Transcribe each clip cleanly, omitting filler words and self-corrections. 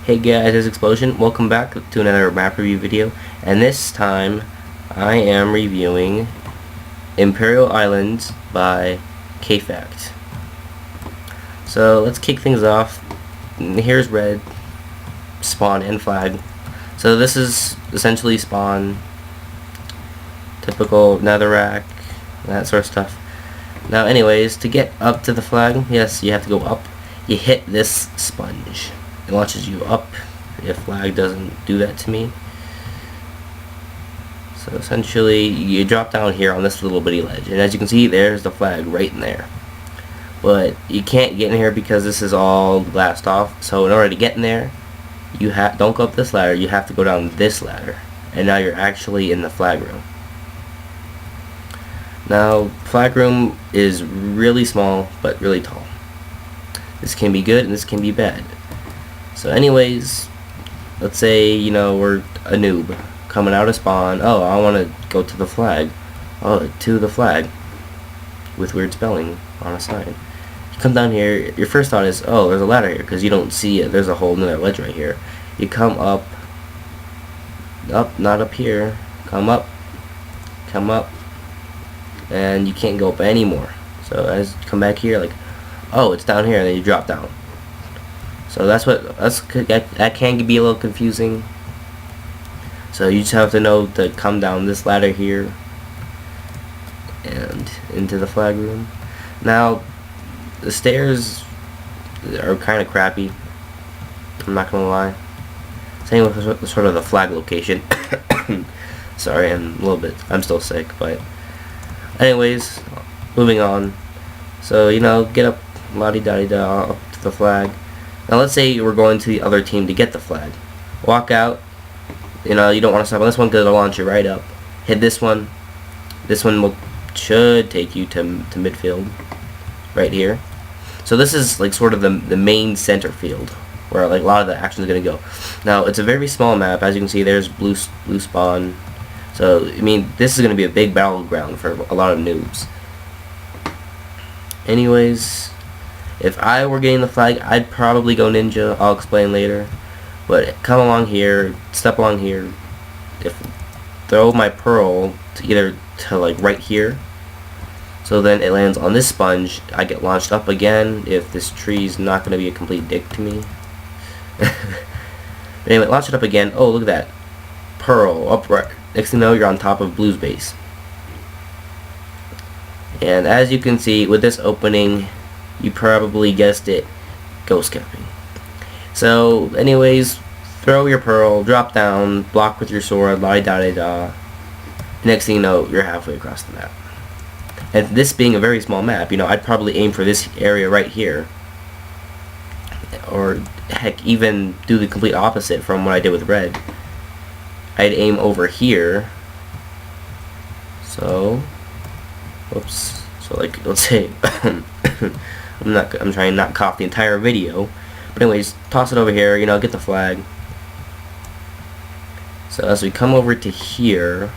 Hey guys, it's Explosion. Welcome back to another map review video, and this time I am reviewing Imperial Islands by kfact. So let's kick things off. Here's red, spawn, and flag. So this is essentially spawn, typical netherrack, that sort of stuff. Now anyways, to get up to the flag, yes, you have to go up. You hit this sponge. It launches you up if flag doesn't do that to me. So essentially you drop down here on this little bitty ledge, and as you can see, there's the flag right in there. But you can't get in here because this is all glassed off. So in order to get in there, you don't go up this ladder, you have to go down this ladder, and now you're actually in the flag room. Now flag room is really small but really tall. This can be good and this can be bad. So anyways, let's say, we're a noob coming out of spawn. Oh, I want to go to the flag. Oh, to the flag. With weird spelling on a sign. You come down here, your first thought is, oh, there's a ladder here, because you don't see it. There's a whole nother ledge right here. You come up, not up here, come up, and you can't go up anymore. So as you come back here, like, oh, it's down here, and then you drop down. So that can be a little confusing. So you just have to know to come down this ladder here and into the flag room. Now the stairs are kind of crappy, I'm not gonna lie. Same with sort of the flag location. Sorry, I'm still sick, but anyways, moving on. So get up, la-di-da-di-da, up to the flag. Now let's say we're going to the other team to get the flag. Walk out. You don't want to stop on this one because it'll launch you right up. Hit this one. This one should take you to midfield, right here. So this is like sort of the main center field where like a lot of the action is gonna go. Now it's a very small map, as you can see. There's blue spawn. So I mean, this is gonna be a big battleground for a lot of noobs. Anyways, if I were getting the flag, I'd probably go ninja. I'll explain later. But come along here, step along here. Throw my pearl to like right here. So then it lands on this sponge. I get launched up again if this tree's not going to be a complete dick to me. Anyway, launch it up again. Oh, look at that. Pearl, up right. Next thing you know, you're on top of blue's base. And as you can see, with this opening, you probably guessed it, ghost capping. So anyways, throw your pearl, drop down, block with your sword, la-di-da-di-da. Next thing you know, you're halfway across the map. And this being a very small map, I'd probably aim for this area right here. Or heck, even do the complete opposite from what I did with red. I'd aim over here. So, whoops. So like, let's say I'm trying not to cough the entire video. But anyways, toss it over here, get the flag. So as we come over to here,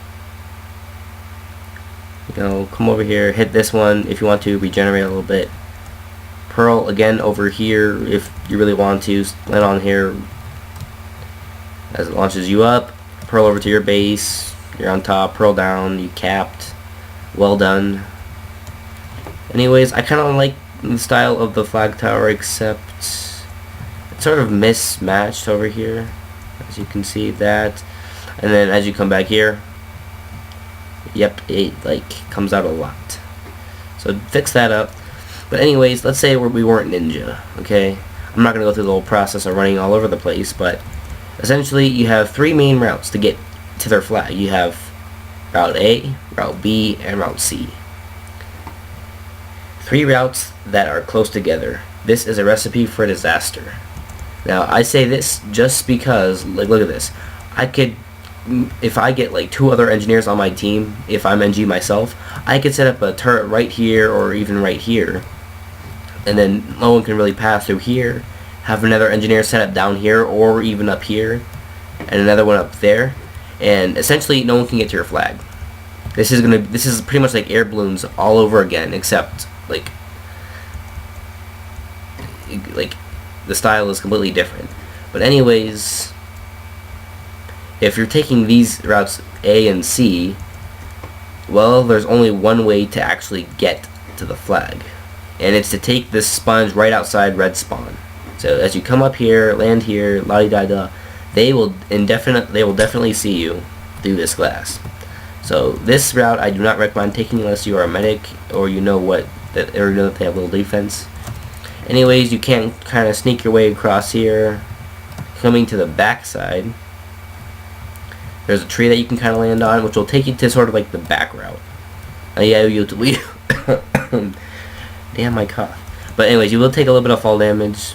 come over here, hit this one if you want to, regenerate a little bit. Pearl again over here if you really want to, land on here as it launches you up. Pearl over to your base, you're on top, pearl down, you capped. Well done. Anyways, I kind of like the style of the flag tower, except it's sort of mismatched over here, as you can see that. And then as you come back here, yep, it like comes out a lot. So fix that up. But anyways, let's say we weren't ninja, okay? I'm not gonna go through the whole process of running all over the place, but essentially you have three main routes to get to their flag. You have Route A, Route B, and Route C. Three routes that are close together. This is a recipe for disaster. Now I say this just because, like, look at this. If I get like two other engineers on my team, if I'm NG myself, I could set up a turret right here or even right here, and then no one can really pass through here. Have another engineer set up down here or even up here, and another one up there, and essentially no one can get to your flag. This is pretty much like air balloons all over again, except like the style is completely different. But anyways, if you're taking these routes A and C, well, there's only one way to actually get to the flag, and it's to take this sponge right outside red spawn. So as you come up here, land here, la-di-da-da, they will definitely see you through this glass. So this route I do not recommend taking unless you are a medic or you know that they have little defense. Anyways, you can kind of sneak your way across here. Coming to the back side, there's a tree that you can kind of land on, which will take you to sort of like the back route. Yeah, you'll damn my cough. But anyways, you will take a little bit of fall damage,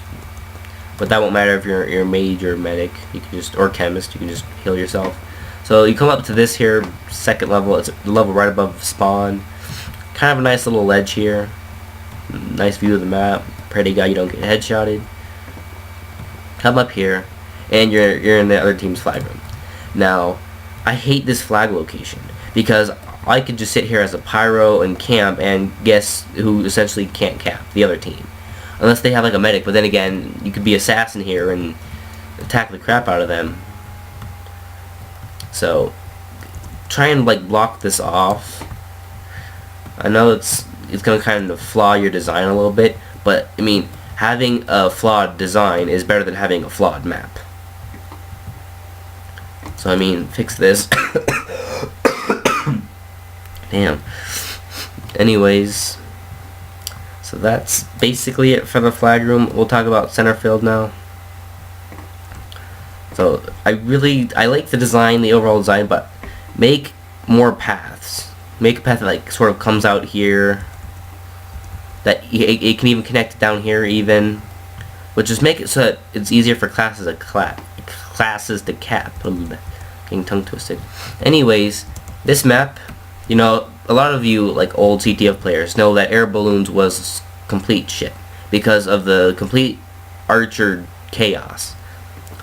but that won't matter if you're a mage or medic. You can just, or chemist, you can just heal yourself. So you come up to this here second level. It's the level right above spawn. Kind of a nice little ledge here. Nice view of the map. Pray to God you don't get headshotted. Come up here, and you're in the other team's flag room. Now, I hate this flag location because I could just sit here as a pyro and camp, and guess who essentially can't cap? The other team. Unless they have like a medic, but then again, you could be assassin here and attack the crap out of them. So, try and like block this off. I know it's gonna kind of flaw your design a little bit, but I mean, having a flawed design is better than having a flawed map. So I mean, fix this. Damn. Anyways, so that's basically it for the flag room. We'll talk about center field now. So I like the design, the overall design, but make more paths. Make a path that like sort of comes out here. That it can even connect down here even, which just make it so that it's easier for classes to cap. Getting tongue twisted. Anyways, this map, you know, a lot of you like old CTF players know that air balloons was complete shit because of the complete archer chaos.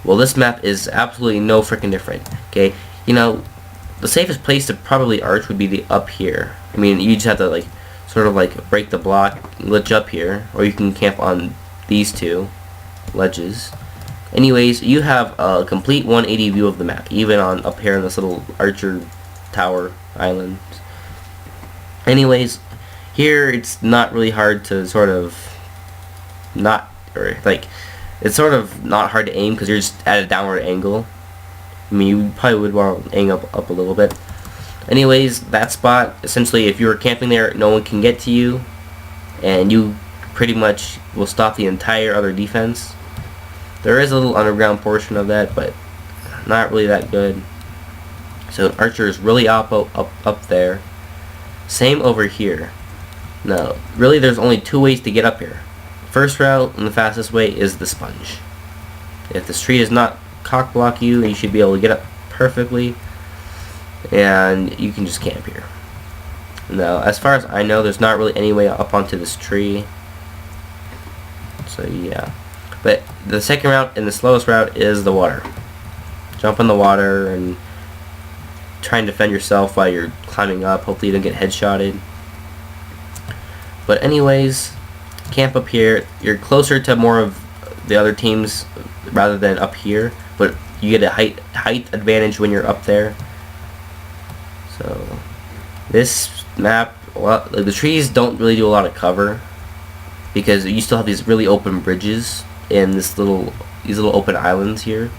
Well, this map is absolutely no freaking different. Okay, you know, the safest place to probably arch would be up here. I mean, you just have to like sort of like break the block, glitch up here, or you can camp on these two ledges. Anyways, you have a complete 180 view of the map, even on up here in this little archer tower island. Anyways, here it's not really hard to sort of it's sort of not hard to aim because you're just at a downward angle. I mean, you probably would want to aim up a little bit. Anyways, that spot, essentially, if you were camping there, no one can get to you, and you pretty much will stop the entire other defense. There is a little underground portion of that, but not really that good. So archer is really up there. Same over here. Now, really, there's only two ways to get up here. First route and the fastest way is the sponge. If this tree does not cock block you, you should be able to get up perfectly, and you can just camp here. Now, as far as I know, there's not really any way up onto this tree. So yeah. But the second route and the slowest route is the water. Jump in the water and try and defend yourself while you're climbing up. Hopefully you don't get headshotted. But anyways, camp up here. You're closer to more of the other teams rather than up here, but you get a height advantage when you're up there. So this map, well, the trees don't really do a lot of cover because you still have these really open bridges in these little open islands here.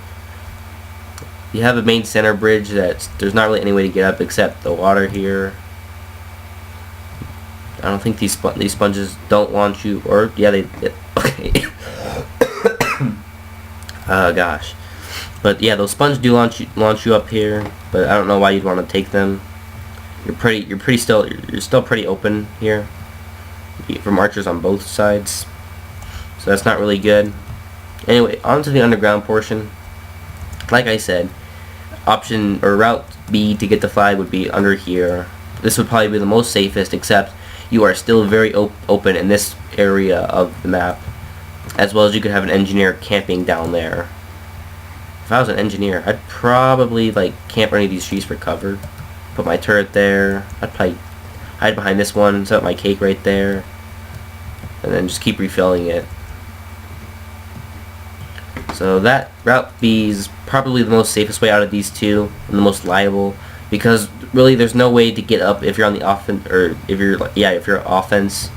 You have a main center bridge that there's not really any way to get up except the water here. I don't think these sponges don't launch you, or yeah, they okay. Gosh, but yeah, those sponges do launch you up here, but I don't know why you'd want to take them. You're still pretty open here from archers on both sides, so that's not really good. Anyway, on to the underground portion. Like I said, option or route B to get the flag would be under here. This would probably be the most safest, except you are still very open in this area of the map, as well as you could have an engineer camping down there. If I was an engineer, I'd probably like camp any of these trees for cover. Put my turret there. I'd probably hide behind this one, set up my cake right there, and then just keep refilling it. So that Route B is probably the most safest way out of these two and the most liable, because really there's no way to get up if you're on the offense, or if you're offense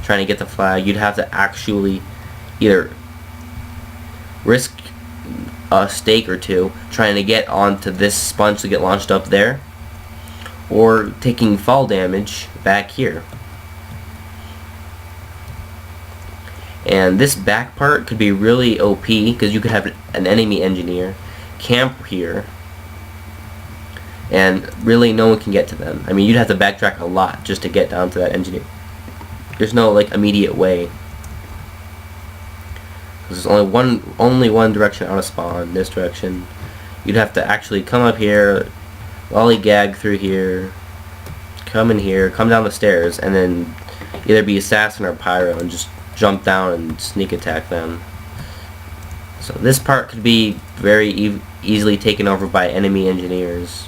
trying to get the flag. You'd have to actually either risk a stake or two trying to get onto this sponge to get launched up there, or taking fall damage back here. And this back part could be really OP, because you could have an enemy engineer camp here and really no one can get to them. I mean, you'd have to backtrack a lot just to get down to that engineer. There's no like immediate way. There's only one direction out of spawn, this direction. You'd have to actually come up here, lollygag through here, come in here, come down the stairs, and then either be assassin or pyro and just jump down and sneak attack them. So this part could be very easily taken over by enemy engineers.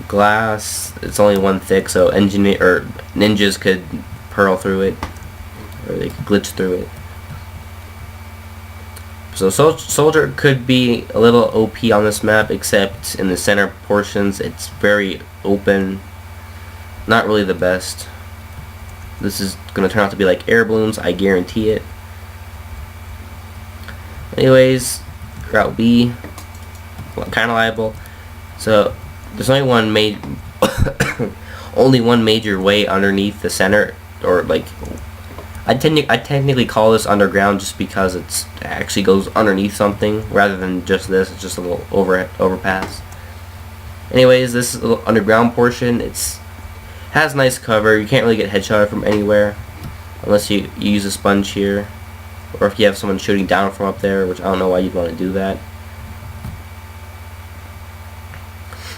Glass, it's only one thick, so ninjas could pearl through it, or they could glitch through it. So soldier could be a little OP on this map, except in the center portions it's very open. Not really the best. This is going to turn out to be like air balloons, I guarantee it. Anyways, Route B, kind of liable. So there's only one major way underneath the center, or like I technically call this underground just because it actually goes underneath something rather than just this. It's just a little overpass. Anyways, this little underground portion, has nice cover. You can't really get headshotted from anywhere unless you use a sponge here, or if you have someone shooting down from up there, which I don't know why you'd want to do that.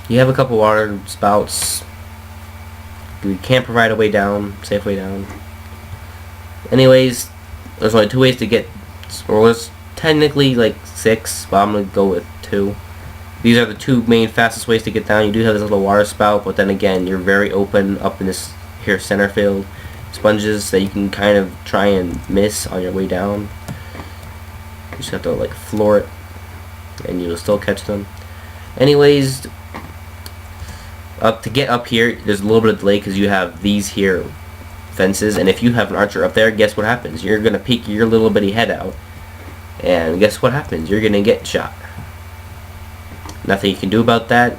You have a couple water spouts. You can't provide a way down, safe way down. Anyways, there's only two ways to get, or there's technically like 6, but I'm going to go with 2. These are the two main fastest ways to get down. You do have this little water spout, but then again, you're very open up in this here center field. Sponges that you can kind of try and miss on your way down. You just have to like floor it, and you'll still catch them. Anyways, to get up here, there's a little bit of delay because you have these here fences, and if you have an archer up there, guess what happens? You're gonna peek your little bitty head out, and guess what happens? You're gonna get shot. Nothing you can do about that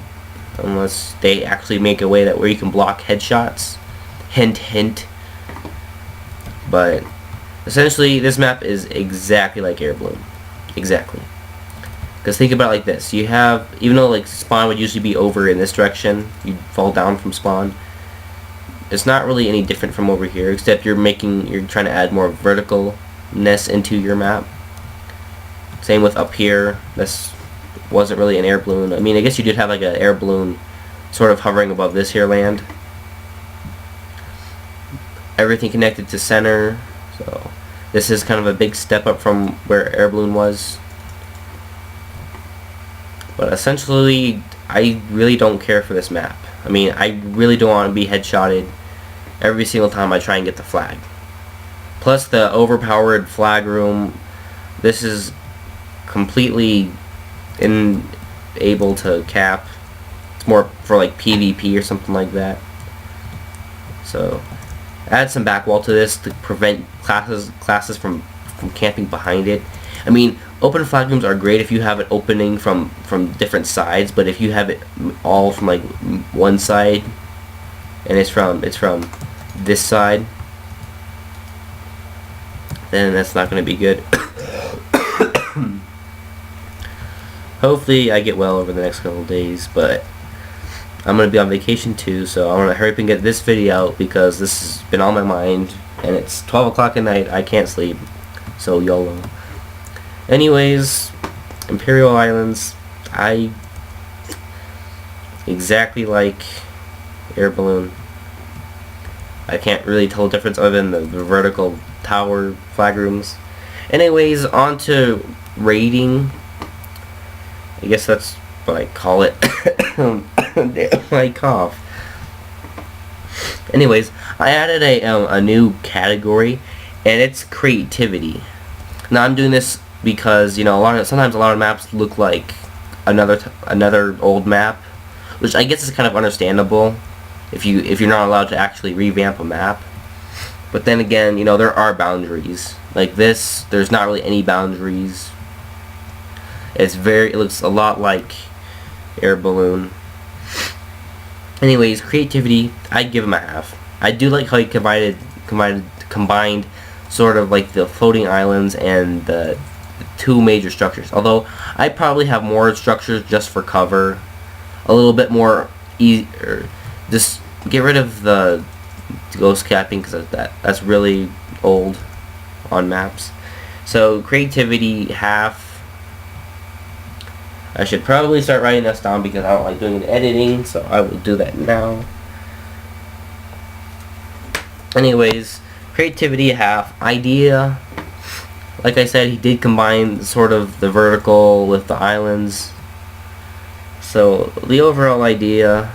unless they actually make a way that where you can block headshots. Hint, hint. But essentially, this map is exactly like Air Balloon. Exactly. Because think about it like this: you have, even though like spawn would usually be over in this direction, you'd fall down from spawn. It's not really any different from over here, except you're trying to add more verticalness into your map. Same with up here. This wasn't really an air balloon. I mean, I guess you did have like an air balloon sort of hovering above this here land. Everything connected to center, so this is kind of a big step up from where air balloon was. But essentially, I really don't care for this map. I mean, I really don't want to be headshotted every single time I try and get the flag. Plus the overpowered flag room, this is completely unable to cap. It's more for like PvP or something like that. So add some back wall to this to prevent classes from camping behind it. I mean, open flag rooms are great if you have it opening from different sides, but if you have it all from like one side and it's from this side, then that's not going to be good. Hopefully I get well over the next couple of days, but I'm going to be on vacation too, so I want to hurry up and get this video out because this has been on my mind, and it's 12 o'clock at night. I can't sleep, so YOLO. Anyways, Imperial Islands, exactly like Air Balloon. I can't really tell the difference other than the vertical tower flag rooms. Anyways, on to raiding. I guess that's what I call it. I cough. Anyways, I added a new category, and it's creativity. Now I'm doing this because, you know, sometimes a lot of maps look like another old map, which I guess is kind of understandable if you're not allowed to actually revamp a map. But then again, you know, there are boundaries. Like this, there's not really any boundaries. It looks a lot like Air Balloon. Anyways, creativity, I'd give him a half. I do like how he combined sort of like the floating islands and the two major structures. Although I probably have more structures just for cover, a little bit more just get rid of the ghost capping because that's really old on maps. So creativity half. I should probably start writing this down because I don't like doing the editing, so I will do that now. Anyways, creativity half. Idea, like I said, he did combine sort of the vertical with the islands. So the overall idea,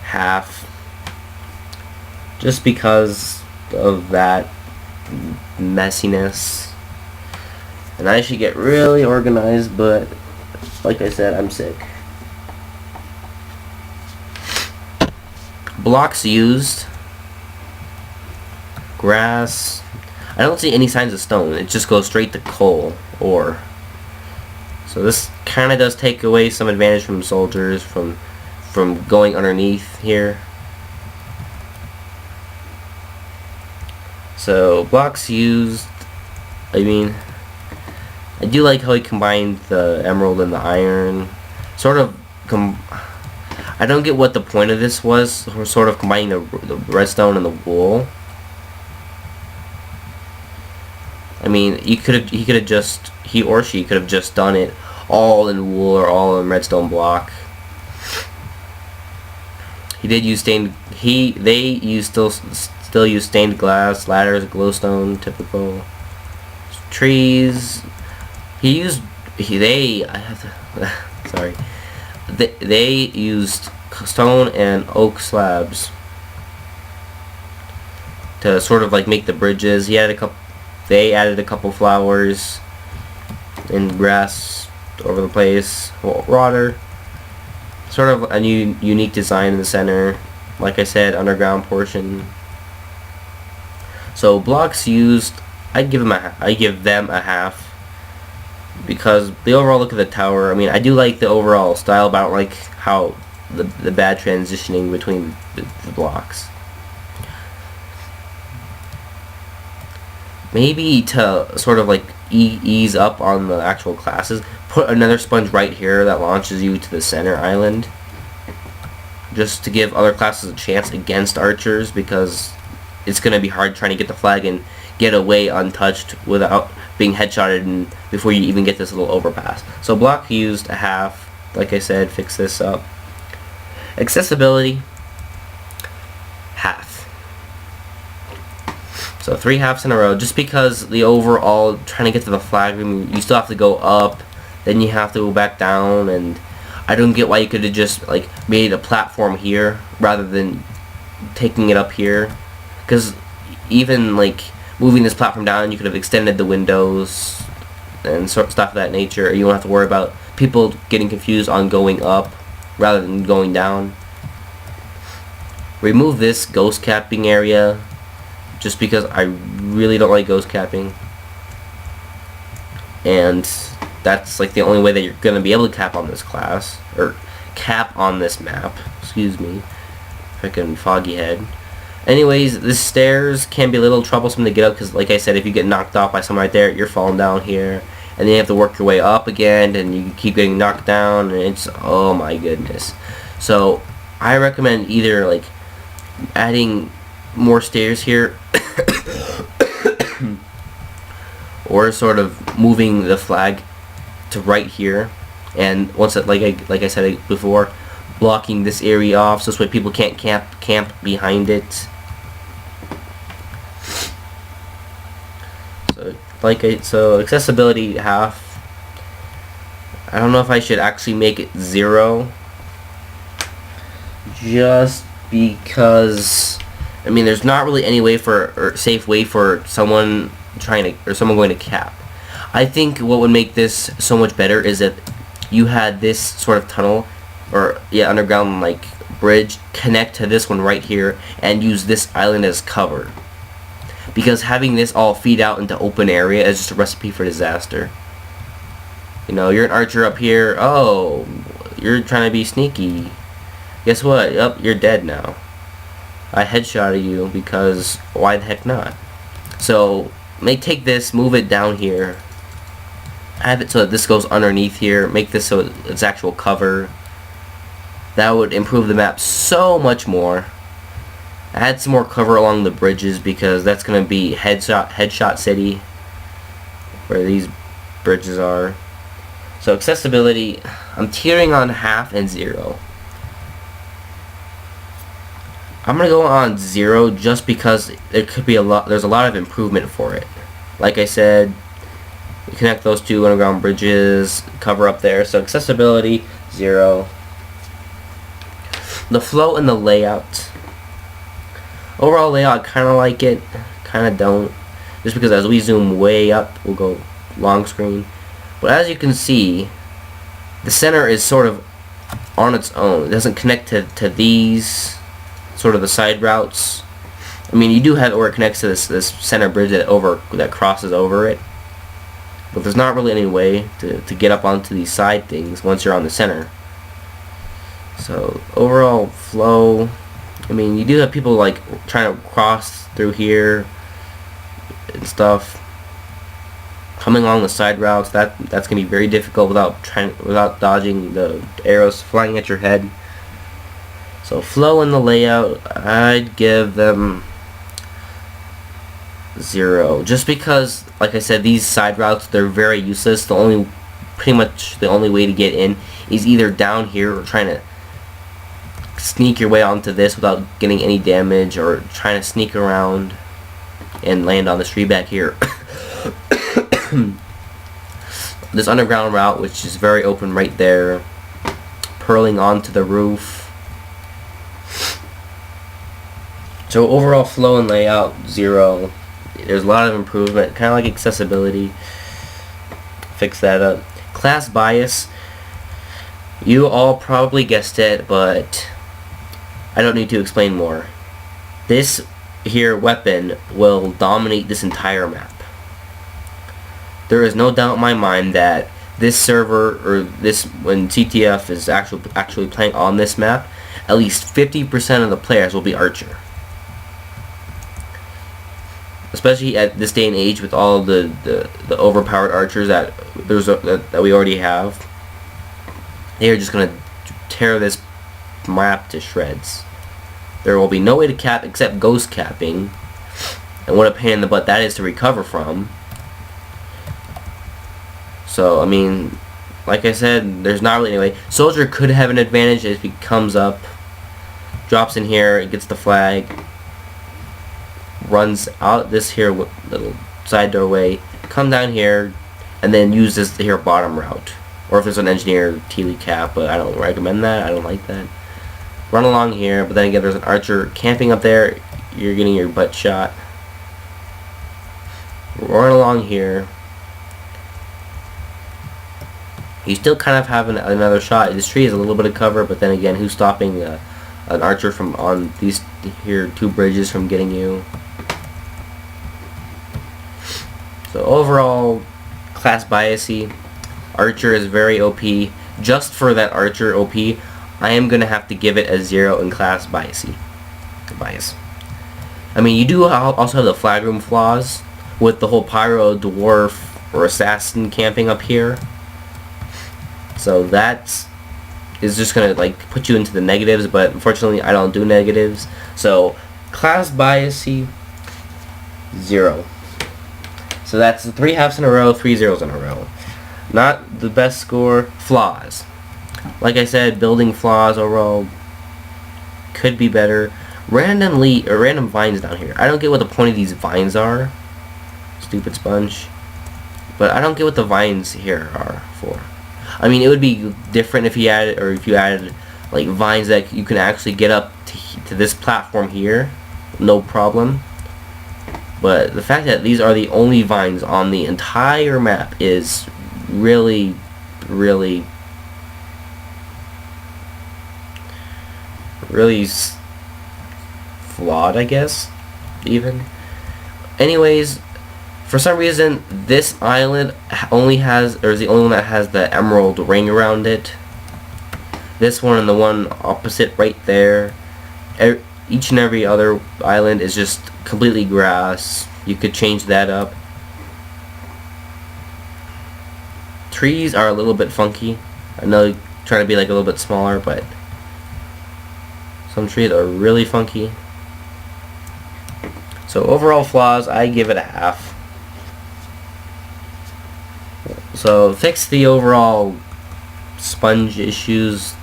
half. Just because of that messiness. And I should get really organized, but like I said, I'm sick. Blocks used. Grass. I don't see any signs of stone. It just goes straight to coal, ore. So this kind of does take away some advantage from soldiers from going underneath here. So blocks used. I mean, I do like how he combined the emerald and the iron. Sort of, I don't get what the point of this was. Sort of combining the redstone and the wool. I mean, he or she could have just done it all in wool or all in redstone block. He did use they still use stained glass, ladders, glowstone, typical. Trees. They used stone and oak slabs to sort of like make the bridges. They added a couple flowers and grass over the place. Water. Sort of a unique design in the center. Like I said, underground portion. So blocks used, I give them a half. Because the overall look of the tower, I mean, I do like the overall style, but I don't like how the bad transitioning between the blocks. Maybe to sort of like ease up on the actual classes, put another sponge right here that launches you to the center island. Just to give other classes a chance against archers, because it's going to be hard trying to get the flag and get away untouched without being headshotted before you even get this little overpass. So block used a half. Like I said, fix this up. Accessibility, half. So 3 halves in a row, just because the overall trying to get to the flag room, you still have to go up, then you have to go back down, and I don't get why you could have just like made a platform here rather than taking it up here. Because even like moving this platform down, you could have extended the windows and stuff of that nature. You don't have to worry about people getting confused on going up rather than going down. Remove this ghost capping area, just because I really don't like ghost capping. And that's like the only way that you're going to be able to cap on this class, or cap on this map. Excuse me. Frickin' foggy head. Anyways, the stairs can be a little troublesome to get up because, like I said, if you get knocked off by someone right there, you're falling down here. And then you have to work your way up again, and you keep getting knocked down, and it's, oh my goodness. So, I recommend either, like, adding more stairs here, or sort of moving the flag to right here. And once it, like I said before, blocking this area off so this way people can't camp behind it. So accessibility half. I don't know if I should actually make it 0, just because I mean, there's not really any way for, or safe way for someone someone going to cap. I think what would make this so much better is that you had this sort of tunnel, or yeah, underground like bridge connect to this one right here, and use this island as cover. Because having this all feed out into open area is just a recipe for disaster. You know, you're an archer up here. Oh, you're trying to be sneaky. Guess what? Yup, you're dead now. I headshotted you because why the heck not? So, take this, move it down here. Have it so that this goes underneath here. Make this so it's actual cover. That would improve the map so much more. Add some more cover along the bridges because that's going to be headshot city where these bridges are. So accessibility, I'm teetering on half and 0. I'm going to go on 0 just because there could be there's a lot of improvement for it. Like I said, you connect those two underground bridges, cover up there. So accessibility 0. The flow and the layout. Overall layout, I kind of like it, kind of don't. Just because as we zoom way up, we'll go long screen. But as you can see, the center is sort of on its own. It doesn't connect to these, sort of the side routes. I mean, you do have it where it connects to this center bridge that crosses over it. But there's not really any way to get up onto these side things once you're on the center. So, overall flow, I mean, you do have people like trying to cross through here and stuff, coming along the side routes. That's gonna be very difficult without dodging the arrows flying at your head. So flow and the layout, I'd give them 0, just because, like I said, these side routes, they're very useless. Pretty much the only way to get in is either down here or trying to sneak your way onto this without getting any damage, or trying to sneak around and land on the tree back here. This underground route, which is very open right there, purling onto the roof. So overall flow and layout 0. There's a lot of improvement, kind of like accessibility. Fix that up. Class bias, you all probably guessed it, but I don't need to explain more. This here weapon will dominate this entire map. There is no doubt in my mind that this server, or when CTF is actually playing on this map, at least 50% of the players will be archer. Especially at this day and age with all the overpowered archers that we already have. They are just gonna tear this map to shreds. There will be no way to cap except ghost capping, and what a pain in the butt that is to recover from. So I mean, like I said, there's not really any way. Soldier could have an advantage if he comes up, drops in here, and gets the flag, runs out this here little side doorway, come down here, and then use this here bottom route. Or if there's an engineer, Teely cap, but I don't recommend that. I don't like that. Run along here, but then again, there's an archer camping up there. You're getting your butt shot. Run along here. You still kind of have another shot. This tree is a little bit of cover, but then again, who's stopping an archer from on these here 2 bridges from getting you? So overall, class biasy. Archer is very OP. Just for that archer OP, I am going to have to give it a 0 in class bias. I mean, you do also have the flag room flaws with the whole pyro, dwarf, or assassin camping up here. So that is just going to like put you into the negatives, but unfortunately I don't do negatives. So class biasy 0. So that's 3 halves in a row, 3 zeros in a row. Not the best score. Flaws. Like I said, building flaws overall could be better. Random vines down here. I don't get what the point of these vines are. Stupid sponge. But I don't get what the vines here are for. I mean, it would be different if you added like vines that you can actually get up to this platform here, no problem. But the fact that these are the only vines on the entire map is really, really, really flawed, I guess, even. Anyways, for some reason, this island only has, or is the only one that has the emerald ring around it. This one and the one opposite right there. Each and every other island is just completely grass. You could change that up. Trees are a little bit funky. I know trying to be like a little bit smaller, but some trees are really funky. So overall flaws, I give it a half. So fix the overall sponge issues,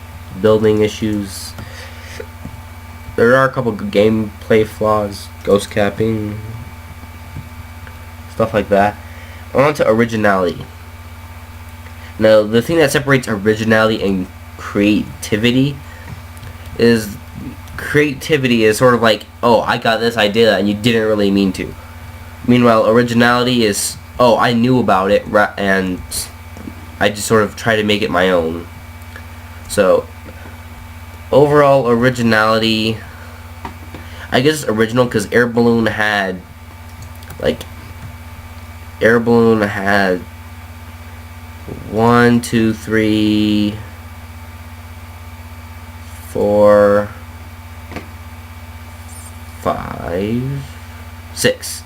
building issues. There are a couple good gameplay flaws, ghost capping, stuff like that. On to originality. Now, the thing that separates originality and creativity is creativity is sort of like, oh, I got this idea and you didn't really mean to. Meanwhile, originality is, oh, I knew about it and I just sort of try to make it my own. So, overall originality, I guess original because Air Balloon had 1, 2, 3, 4, 5, 6.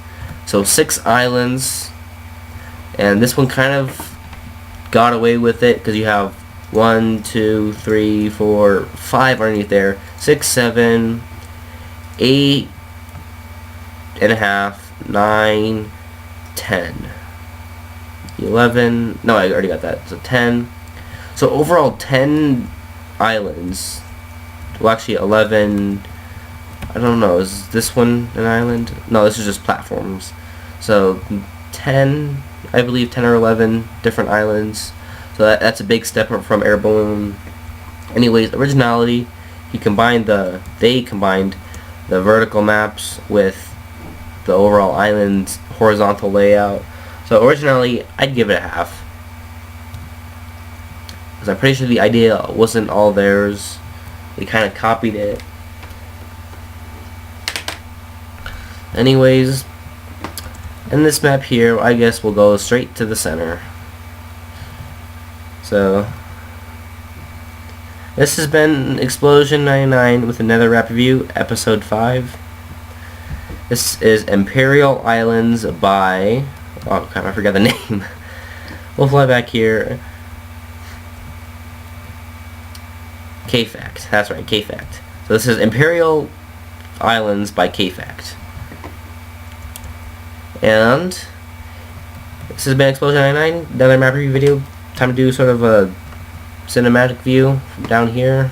So 6 islands, and this one kind of got away with it because you have 1, 2, 3, 4, 5 underneath there. 6, 7, 8 and a half, 9, 10, 11. No, I already got that. So 10. So overall 10 islands. Well, actually 11. I don't know. Is this one an island? No, this is just platforms. So 10, I believe 10 or 11 different islands. So that's a big step up from Air Balloon. Anyways, originality. They combined the vertical maps with the overall island's horizontal layout. So originally, I'd give it a half. Because I'm pretty sure the idea wasn't all theirs. They kind of copied it. Anyways, in this map here, I guess we'll go straight to the center. So, this has been Explosion 99 with another rap review, episode 5. This is Imperial Islands by... oh crap, I forgot the name. We'll fly back here. kfact, that's right, kfact. So this is Imperial Islands by kfact. And this has been Explosion 99, another map review video. Time to do sort of a cinematic view from down here.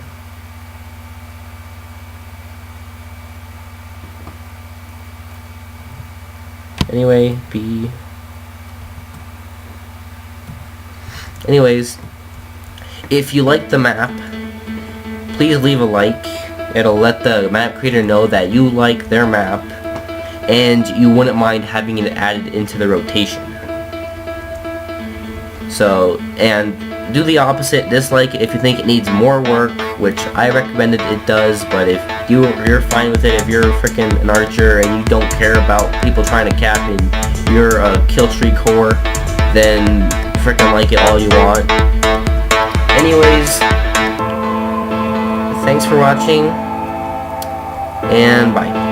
Anyways, if you like the map, please leave a like. It'll let the map creator know that you like their map and you wouldn't mind having it added into the rotation. So, and do the opposite, dislike it if you think it needs more work, which I recommended it does, but if you're fine with it, if you're freaking an archer and you don't care about people trying to cap and you're a kill streak whore, then freaking like it all you want. Anyways, thanks for watching, and bye.